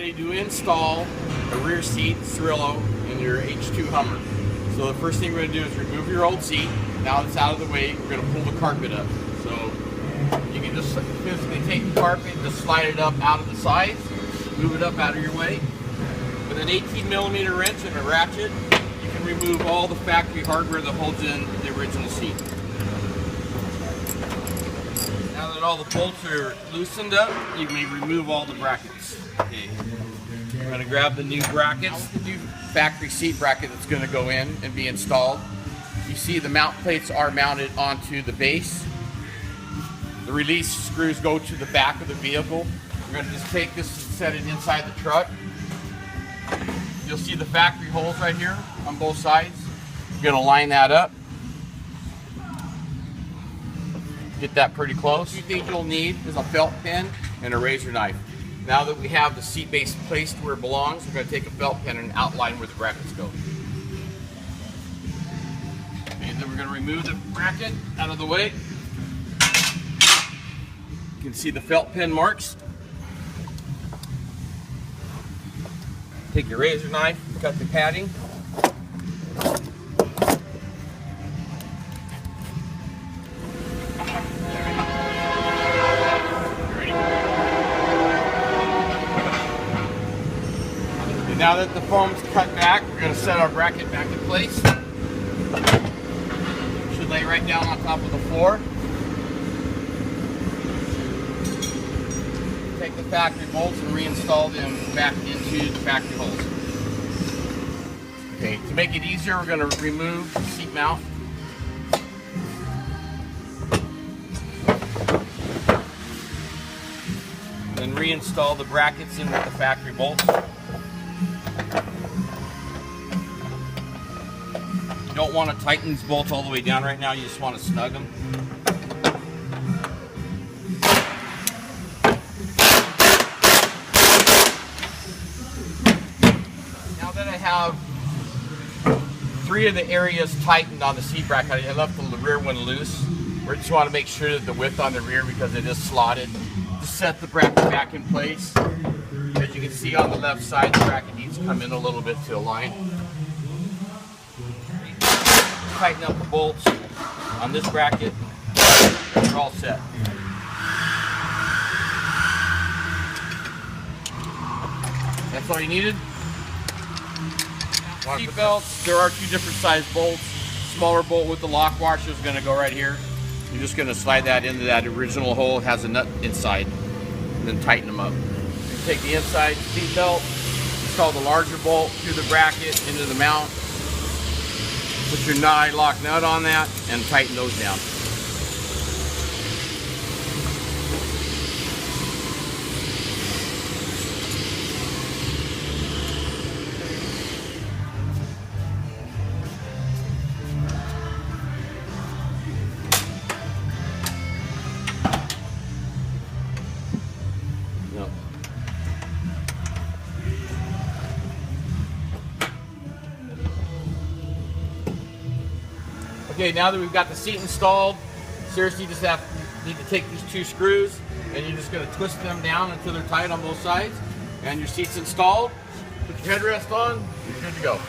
ready to install a rear seat Cerullo in your H2 Hummer. So the first thing we're going to do is remove your old seat. Now it's out of the way, we're going to pull the carpet up. So you can just physically take the carpet and just slide it up out of the sides, move it up out of your way. With an 18mm wrench and a ratchet, you can remove all the factory hardware that holds in the original seat. Now that all the bolts are loosened up, you may remove all the brackets. Okay. We're going to grab the new brackets, the new factory seat bracket that's going to go in and be installed. You see the mount plates are mounted onto the base. The release screws go to the back of the vehicle. We're going to just take this and set it inside the truck. You'll see the factory holes right here on both sides. We're going to line that up. Get that pretty close. The things you'll need is a felt pen and a razor knife. Now that we have the seat base placed where it belongs, we're going to take a felt pen and outline where the brackets go. And then we're going to remove the bracket out of the way. You can see the felt pen marks. Take your razor knife, cut the padding. Now that the foam's cut back, we're going to set our bracket back in place. It should lay right down on top of the floor. Take the factory bolts and reinstall them back into the factory holes. Okay, to make it easier, we're going to remove the seat mount. Then reinstall the brackets in with the factory bolts. You don't want to tighten these bolts all the way down right now, you just want to snug them. Now that I have 3 of the areas tightened on the seat bracket, I left the rear one loose. We just want to make sure that the width on the rear, because it is slotted, to set the bracket back in place. As you can see on the left side, the bracket needs to come in a little bit to align. Tighten up the bolts on this bracket. We're all set. That's all you needed. Seat belts, there are 2 different size bolts. Smaller bolt with the lock washer is going to go right here. You're just going to slide that into that original hole. It has a nut inside, and then tighten them up. You take the inside seat belt, install the larger bolt through the bracket into the mount. Put your lock nut on that and tighten those down. Okay, now that we've got the seat installed, seriously you just need to take these 2 screws and you're just going to twist them down until they're tight on both sides. And your seat's installed. Put your headrest on, you're good to go.